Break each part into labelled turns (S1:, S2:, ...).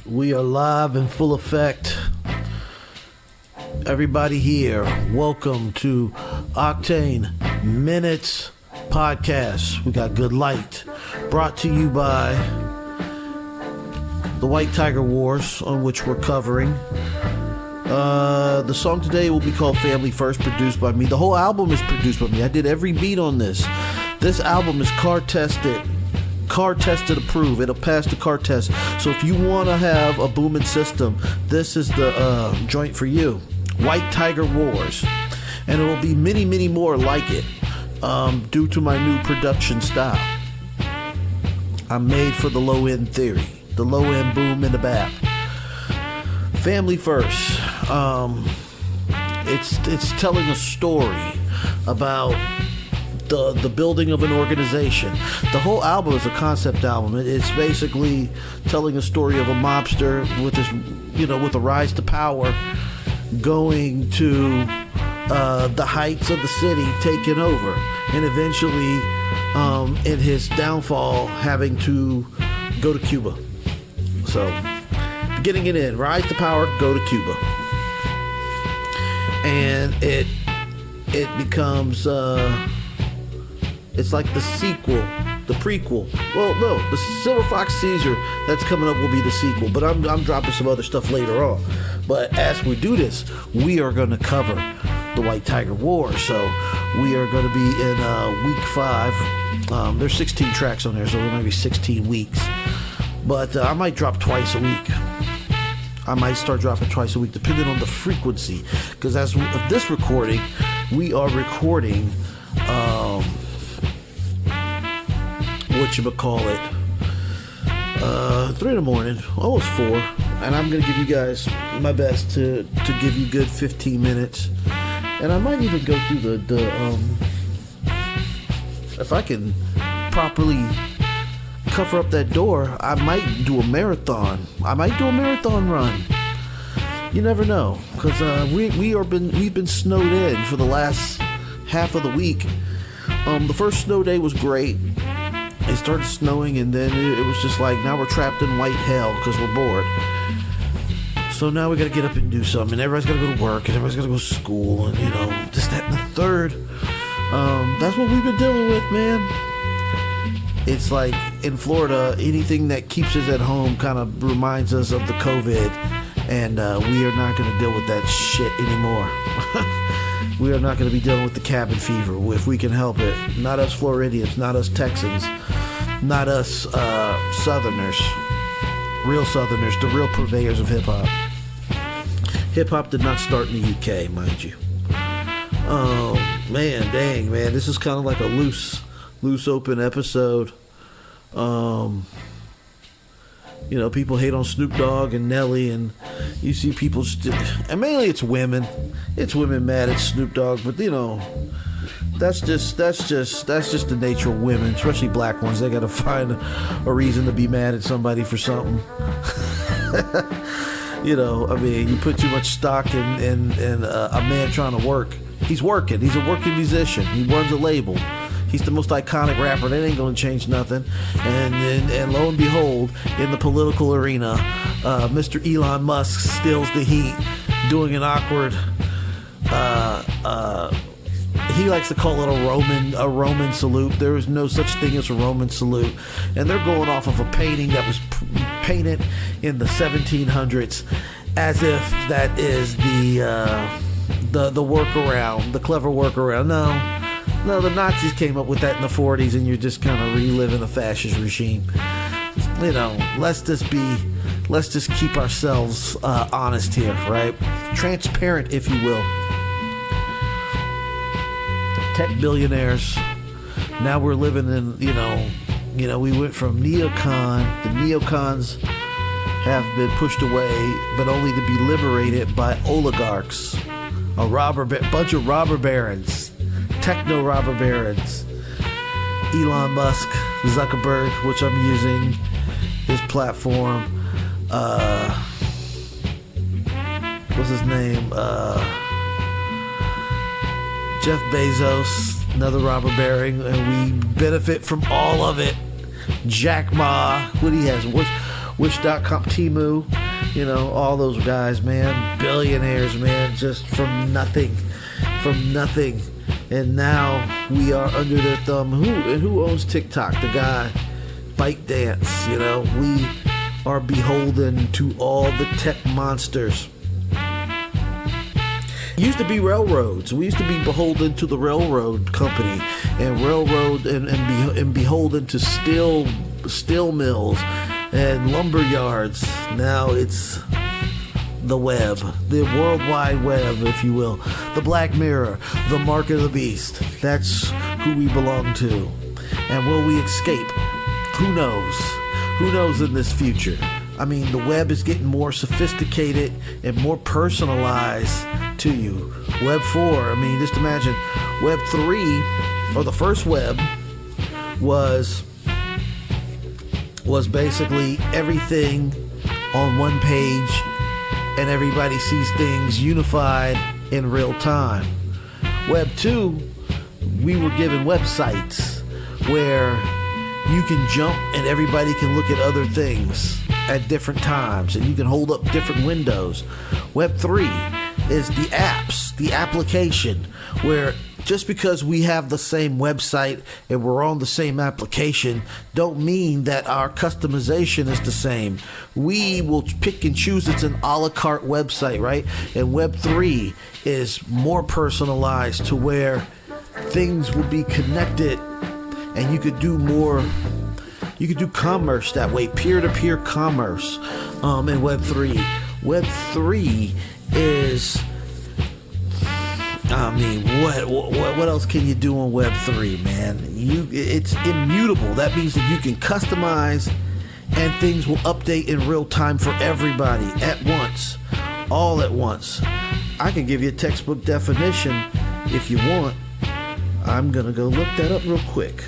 S1: We are live in full effect. Everybody here, welcome to Oktane Minutes Podcast. We got good light. Brought to you by the White Tiger Wars, on which we're covering. The song today will be called Family First, produced by me. The whole album is produced by me. I did every beat on this. This album is car tested approved. It'll pass the car test. So if you want to have a booming system, this is the joint for you. White Tiger Wars. And there will be many, many more like it, due to my new production style. I'm made for the low-end theory. The low-end boom in the back. Family First. It's telling a story about the building of an organization. The whole album is a concept album. It's basically telling a story of a mobster with his, with a rise to power, going to the heights of the city, taking over, and eventually, in his downfall, having to go to Cuba. So, getting it in, rise to power, go to Cuba, and it becomes. It's like the sequel, the prequel. Well, no, the Silver Fox Caesar that's coming up will be the sequel. But I'm dropping some other stuff later on. But as we do this, we are going to cover the White Tiger War. So we are going to be in week 5. There's 16 tracks on there, so there might be 16 weeks. But I might drop twice a week. I might start dropping twice a week, depending on the frequency. Because as of this recording, we are recording. Whatchamacallit, 3 in the morning, almost 4, and I'm gonna give you guys my best to give you good 15 minutes, and I might even go through the if I can properly cover up that door, I might do a marathon. I might do a marathon run. You never know, because we've been snowed in for the last half of the week. The first snow day was great. It started snowing, and then it was just like, now we're trapped in white hell because we're bored. So now we got to get up and do something, and everybody's got to go to work, and everybody's got to go to school, and this, that, and the third. That's what we've been dealing with, man. It's like in Florida, anything that keeps us at home kind of reminds us of the COVID, and we are not going to deal with that shit anymore. We are not going to be dealing with the cabin fever if we can help it. Not us Floridians, not us Texans, not us Southerners, real Southerners, the real purveyors of hip-hop. Hip-hop did not start in the UK, mind you. Oh, man, dang, man. This is kind of like a loose open episode. People hate on Snoop Dogg and Nelly, and you see people and mainly it's women. It's women mad at Snoop Dogg, but that's just the nature of women, especially black ones. They gotta find a reason to be mad at somebody for something. You put too much stock in a man trying to work. He's working. He's a working musician. He runs a label. He's the most iconic rapper. That ain't gonna change nothing. And lo and behold, in the political arena, Mr. Elon Musk steals the heat, doing an awkward. He likes to call it a Roman salute. There is no such thing as a Roman salute, and they're going off of a painting that was painted in the 1700s, as if that is the workaround, the clever workaround. No, the Nazis came up with that in the 40s, and you're just kind of reliving a fascist regime. Let's just keep ourselves honest here, right? Transparent, if you will. Tech billionaires. Now we're living in, we went from neocon. The neocons have been pushed away, but only to be liberated by oligarchs. Bunch of robber barons. Techno robber barons. Elon Musk, Zuckerberg, which I'm using his platform. What's his name? Jeff Bezos, another robber baron, and we benefit from all of it. Jack Ma, what he has. Wish.com, Temu, all those guys, man, billionaires, man, just from nothing. And now we are under their thumb. Who owns TikTok? The guy, ByteDance. We are beholden to all the tech monsters. It used to be railroads. We used to be beholden to the railroad company and beholden to steel mills and lumber yards. Now it's the web, the World Wide Web, if you will, the Black Mirror, the mark of the beast. That's who we belong to. And will we escape? Who knows? Who knows in this future? I mean, the web is getting more sophisticated and more personalized to you. Web 4, just imagine Web 3, or the first web, was basically everything on one page, and everybody sees things unified in real time. Web 2, we were given websites where you can jump and everybody can look at other things at different times, and you can hold up different windows. Web 3 is the apps, the application, where just because we have the same website and we're on the same application don't mean that our customization is the same. We will pick and choose. It's an a la carte website, right? And Web 3 is more personalized to where things will be connected and you could do more. You could do commerce that way, peer-to-peer commerce in Web 3. Web 3 is... what else can you do on Web 3, man? It's immutable. That means that you can customize and things will update in real time for everybody at once, all at once. I can give you a textbook definition if you want. I'm going to go look that up real quick,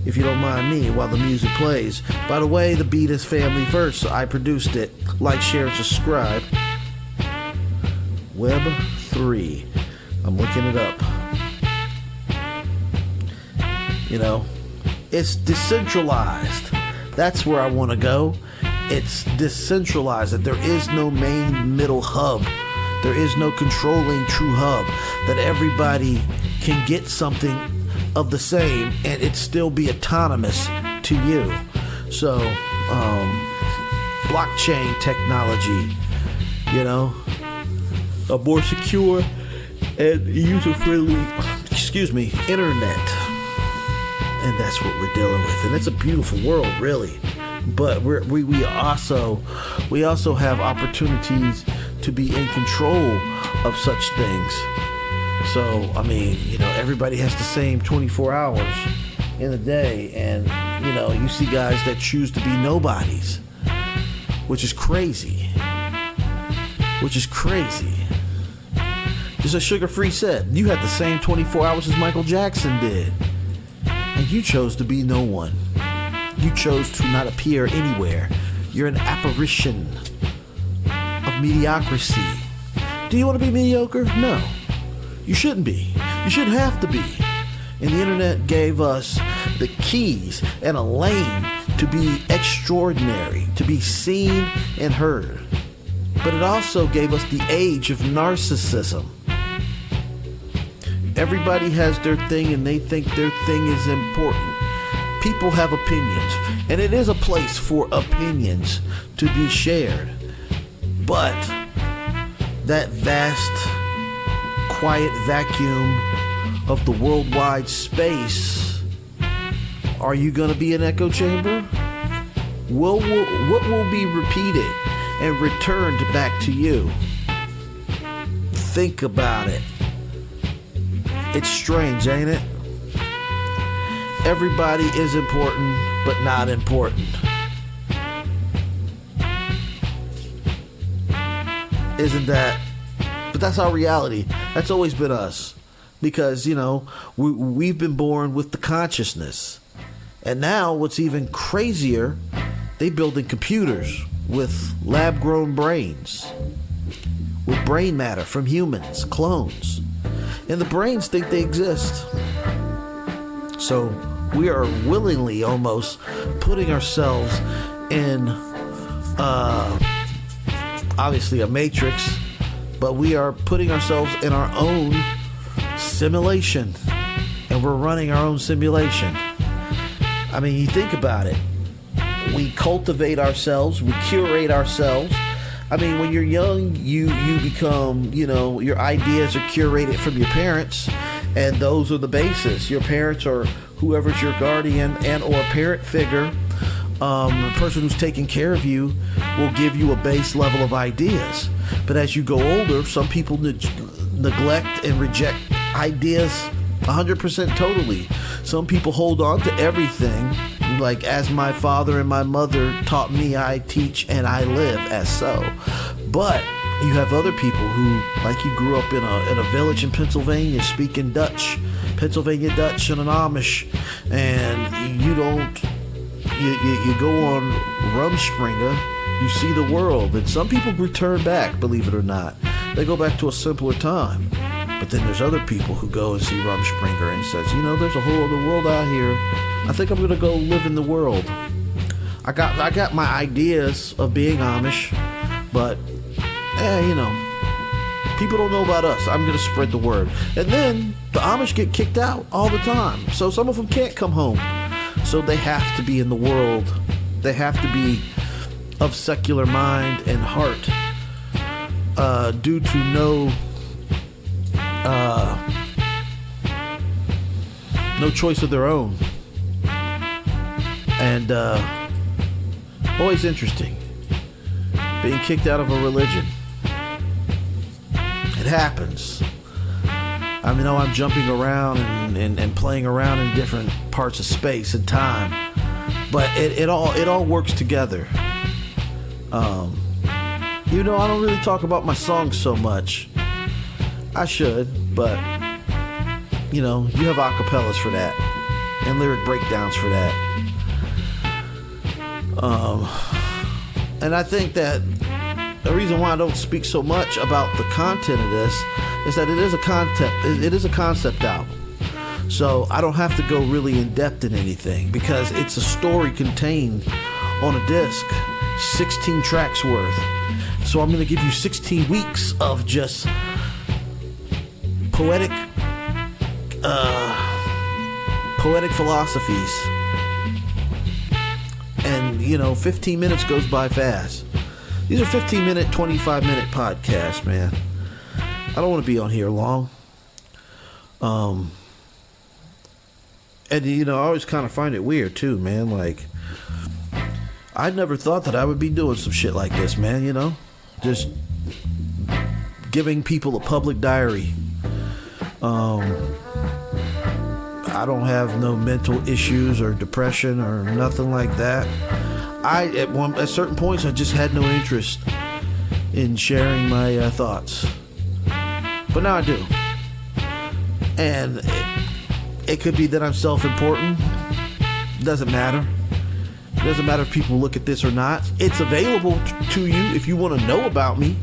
S1: if you don't mind me, while the music plays. By the way, the beat is family first, so I produced it. Like, share, and subscribe. Web 3. I'm looking it up. It's decentralized. That's where I want to go. It's decentralized, that there is no main middle hub. There is no controlling true hub, that everybody can get something of the same and it still be autonomous to you. So, blockchain technology, a more secure and user-friendly, internet. And that's what we're dealing with. And it's a beautiful world, really. But we also have opportunities to be in control of such things. So, everybody has the same 24 hours in a day. And, you see guys that choose to be nobodies, which is crazy. Just as Sugar Free said, you had the same 24 hours as Michael Jackson did. And you chose to be no one. You chose to not appear anywhere. You're an apparition of mediocrity. Do you want to be mediocre? No. You shouldn't be. You shouldn't have to be. And the internet gave us the keys and a lane to be extraordinary, to be seen and heard. But it also gave us the age of narcissism. Everybody has their thing and they think their thing is important. People have opinions, and it is a place for opinions to be shared. But that vast, quiet vacuum of the worldwide space, are you going to be an echo chamber? What will be repeated and returned back to you? Think about it. It's strange, ain't it? Everybody is important, but not important. Isn't that? But that's our reality. That's always been us. Because, we've been born with the consciousness. And now what's even crazier, they building computers with lab-grown brains. With brain matter from humans, clones. And the brains think they exist. So we are willingly almost putting ourselves in obviously a matrix, but we are putting ourselves in our own simulation, and we're running our own simulation. I mean, you think about it. We cultivate ourselves, we curate ourselves. I mean, when you're young, you become, your ideas are curated from your parents, and those are the basis. Your parents or whoever's your guardian and or parent figure, the person who's taking care of you will give you a base level of ideas. But as you go older, some people neglect and reject ideas 100% totally. Some people hold on to everything, like as my father and my mother taught me, I teach and I live as so. But you have other people who, like you grew up in a village in Pennsylvania speaking Dutch, Pennsylvania Dutch and an Amish, and you go on Rumspringa, you see the world, and some people return back, believe it or not. They go back to a simpler time. But then there's other people who go and see Rumspringa and says, there's a whole other world out here. I think I'm gonna go live in the world. I got my ideas of being Amish, but people don't know about us. I'm gonna spread the word. And then the Amish get kicked out all the time. So some of them can't come home. So they have to be in the world. They have to be of secular mind and heart, due to no choice of their own. And always interesting being kicked out of a religion. It happens. I mean, I'm jumping around and playing around in different parts of space and time, but it all works together. I don't really talk about my songs so much. I should, but you have acapellas for that and lyric breakdowns for that. And I think that the reason why I don't speak so much about the content of this is that it is a concept album. So I don't have to go really in depth in anything because it's a story contained on a disc, 16 tracks worth. So I'm going to give you 16 weeks of just poetic philosophies. And 15 minutes goes by fast. These are 15-minute, 25-minute podcasts, man. I don't want to be on here long. And I always kind of find it weird too, man. Like, I never thought that I would be doing some shit like this, man. Just giving people a public diary. I don't have no mental issues or depression or nothing like that. At certain points, I just had no interest in sharing my thoughts, but now I do. And it could be that I'm self-important. Doesn't matter. It doesn't matter if people look at this or not. It's available to you if you want to know about me.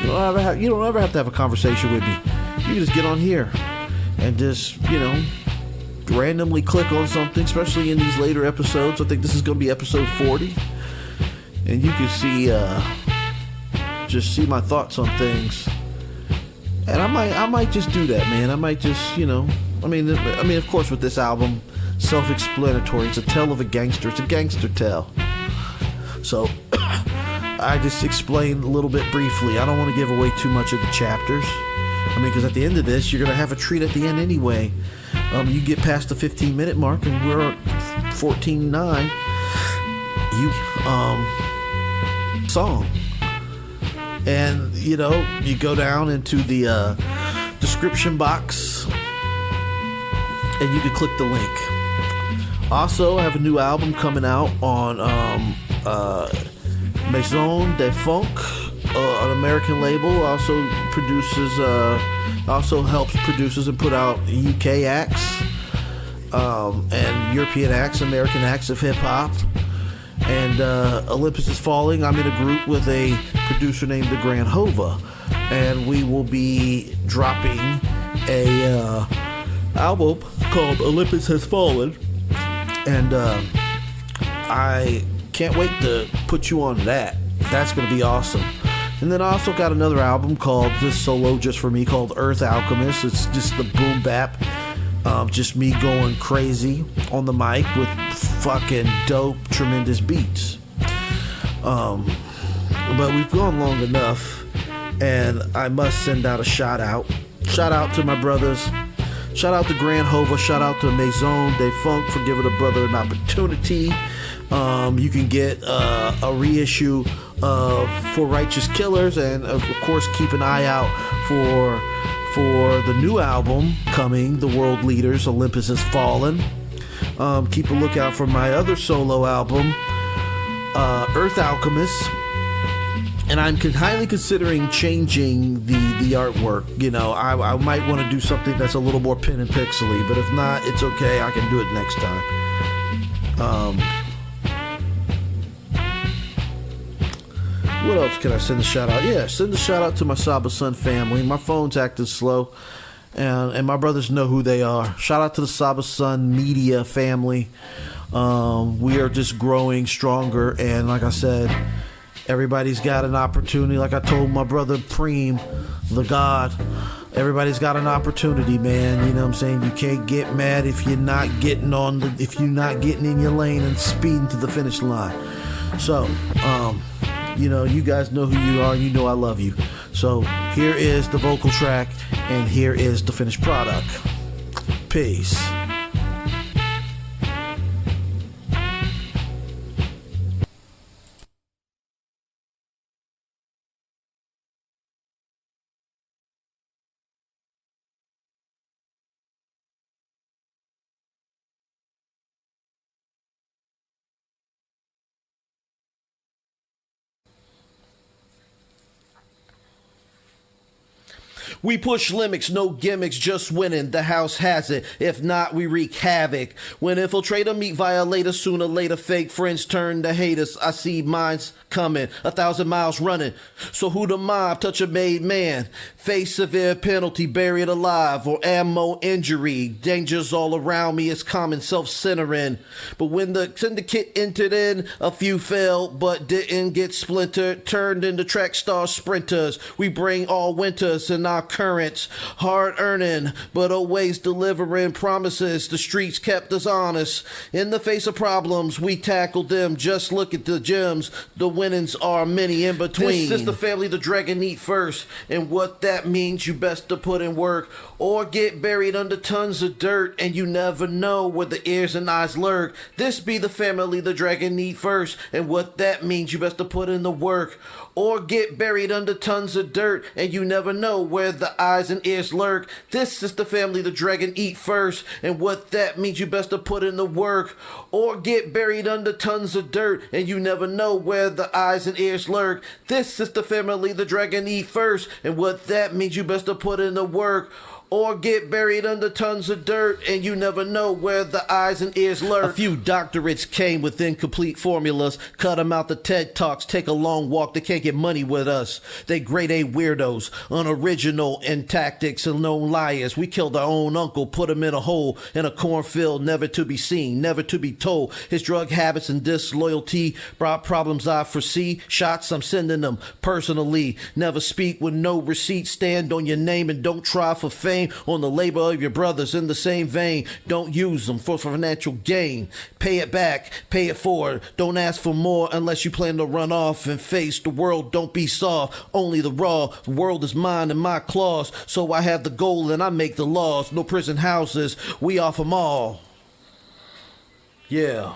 S1: You don't ever have to have a conversation with me. You can just get on here and just, randomly click on something, especially in these later episodes. I think this is going to be episode 40. And you can see my thoughts on things. And I might just do that, man. I might just, of course, with this album, self-explanatory. It's a tale of a gangster. It's a gangster tale. So I just explained a little bit briefly. I don't want to give away too much of the chapters. Because at the end of this, you're going to have a treat at the end anyway. You get past the 15-minute mark, and we're at 14:09. Song. And, you go down into the description box, and you can click the link. Also, I have a new album coming out on Maison de Funk, an American label. Also helps producers and put out UK acts, and European acts, American acts of hip hop. And Olympus Is Falling. I'm in a group with a producer named the Grand Hova, and we will be dropping a album called Olympus Has Fallen. And I Can't wait to put you on that. That's gonna be awesome. And then I also got another album called, this solo just for me, called Earth Alchemist. It's just the boom bap, just me going crazy on the mic with fucking dope, tremendous beats. But we've gone long enough, and I must send out a shout out. Shout out to my brothers. Shout out to Grand Hova. Shout out to Maison de Funk for giving a brother an opportunity. You can get a reissue of For Righteous Killers, and of course keep an eye out for the new album coming, The World Leaders, Olympus Has Fallen. Keep a lookout for my other solo album, Earth Alchemist. And I'm highly considering changing the artwork. You know, I might want to do something that's a little more pen and pixely, but if not, it's okay. I can do it next time. What else can I send a shout out? Yeah, send a shout out to my Saba Sun family. My phone's acting slow, and my brothers know who they are. Shout out to the Saba Sun media family. We are just growing stronger, and like I said, everybody's got an opportunity. Like I told my brother Preem, the God, everybody's got an opportunity, man. You know what I'm saying? You can't get mad if you're not getting if you're not getting in your lane and speeding to the finish line. So, you know, you guys know who you are. You know I love you. So here is the vocal track, and here is the finished product. Peace. We push limits, no gimmicks, just winning. The house has it. If not, we wreak havoc. When infiltrator meet violator, sooner or later fake friends turn to haters. I see minds coming, 1,000 miles running. So who the mob? Touch a made man. Face severe penalty, buried alive, or ammo injury. Dangers all around me is common, self-centering. But when the syndicate entered in, a few fell, but didn't get splintered. Turned into track star sprinters. We bring all winters in our currents, hard earning, but always delivering promises. The streets kept us honest. In the face of problems, we tackled them. Just look at the gems. The winnings are many in between. This is the family the dragon eat first, and what that means, you best to put in work or get buried under tons of dirt, and you never know where the ears and eyes lurk. This be the family the dragon eat first, and what that means, you best to put in the work or get buried under tons of dirt, and you never know where the eyes and ears lurk. This is the family the dragon eat first, and what that means, you best to put in the work or get buried under tons of dirt, and you never know where the eyes and ears lurk. This is the family the dragon eat first, and what that means, you best to put in the work or get buried under tons of dirt, and you never know where the eyes and ears lurk. A few doctorates came with incomplete formulas. Cut them out the TED Talks, take a long walk. They can't get money with us. They grade A weirdos, unoriginal in tactics and known liars. We killed our own uncle, put him in a hole, in a cornfield, never to be seen, never to be told. His drug habits and disloyalty brought problems I foresee. Shots, I'm sending them personally. Never speak with no receipt. Stand on your name and don't try for fame. On the labor of your brothers in the same vein. Don't use them for financial gain. Pay it back, pay it forward. Don't ask for more unless you plan to run off and face the world. Don't be soft, only the raw. The world is mine and my claws. So I have the goal and I make the laws. No prison houses, we off them all. Yeah.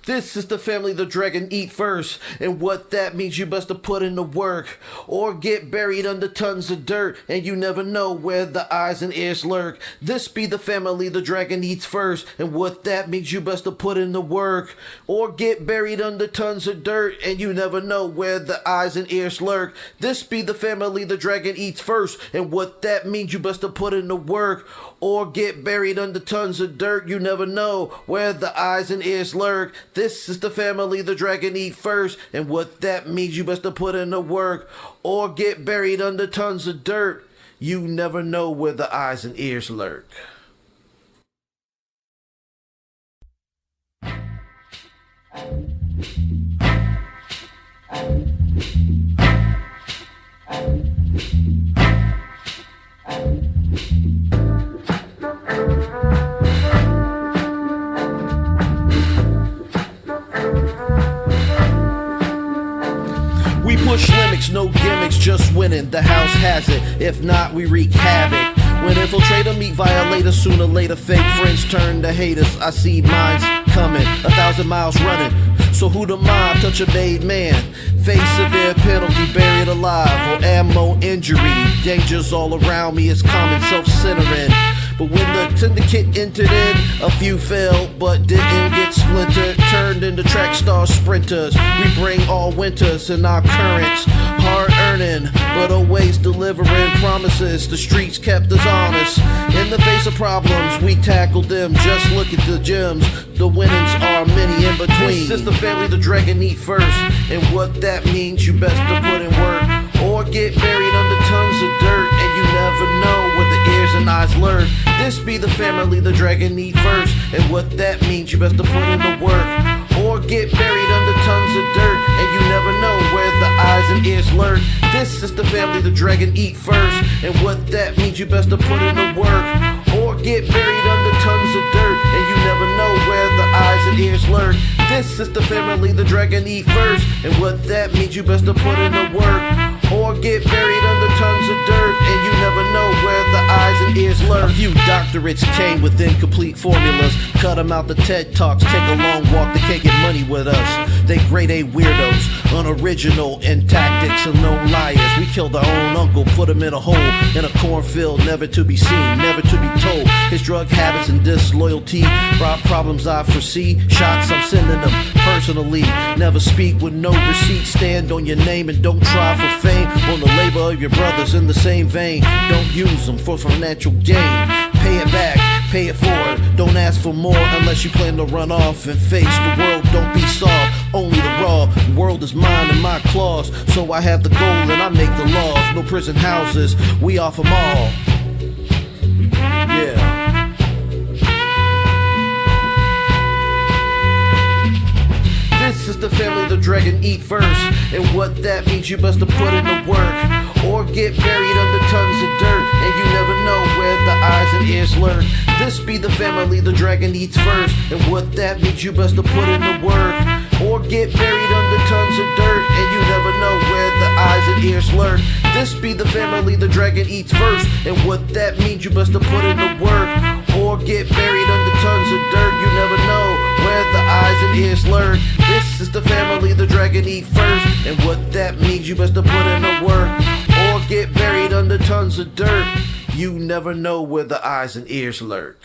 S1: This is the family the dragon eat first, and what that means, you best to put in the work or get buried under tons of dirt, and you never know where the eyes and ears lurk. This be the family the dragon eats first, and what that means, you best to put in the work or get buried under tons of dirt, and you never know where the eyes and ears lurk. This be the family the dragon eats first, and what that means, you best to put in the work or get buried under tons of dirt. You never know where the eyes and ears lurk. This is the family the dragon eat first, and what that means, you best to put in the work or get buried under tons of dirt. You never know where the eyes and ears lurk. We push limits, no gimmicks, just winning. The house has it. If not, we wreak havoc. When infiltrator meet violator, sooner or later fake friends turn to haters. I see mines coming, 1,000 miles running. So who the mob? Touch a made man, face severe penalty, buried alive, or ammo injury. Dangers all around me is common, self-centering. But when the syndicate entered in, a few fell but didn't get splintered. Turned into track star sprinters. We bring all winters in our currents. Hard earning, but always delivering promises. The streets kept us honest. In the face of problems, we tackled them. Just look at the gems. The winnings are many in between. This is the family the dragon eat first. And what that means, you best to put in work. Or get buried under tons of dirt. And you never know where the ears and eyes lurk. This be the family the dragon eat first. And what that means, you best to put in the work. Or get buried under tons of dirt. And you never know where the eyes and ears lurk. This is the family the dragon eat first. And what that means, you best to put in the work. Or get buried under tons of dirt. And you never know where the eyes and ears lurk. This is the family the dragon eat first. And what that means, you best to put in the work. Or get buried under tons of dirt. And you never know where the eyes and ears lurk. A few doctorates came with incomplete formulas. Cut them out the TED Talks. Take a long walk, they can't get money with us. They grade A weirdos, unoriginal in tactics and no liars. We killed our own uncle, put him in a hole, in a cornfield, never to be seen, never to be told. His drug habits and disloyalty brought problems I foresee. Shots I'm sending them personally. Never speak with no receipt. Stand on your name and don't try for fame. On the labor of your brothers in the same vein. Don't use them for financial gain. Pay it back, pay it forward. Don't ask for more unless you plan to run off and face the world. Don't be soft, only the raw. The world is mine and my claws. So I have the goal and I make the laws. No prison houses, we off them all. Yeah. This is the family the dragon eat first. And what that means, you best to put in the work. Or get buried under tons of dirt. And you never know where the eyes and ears lurk. This be the family the dragon eats first. And what that means, you best to put in the work. Or get buried under tons of dirt. And you never know where the eyes and ears lurk. This be the family the dragon eats first. And what that means, you best to put in the work. Or get buried under tons of dirt. You never know where the eyes and ears lurk. This is the family the dragon eat first. And what that means, you best to put in the work. Or get buried under tons of dirt. You never know where the eyes and ears lurk.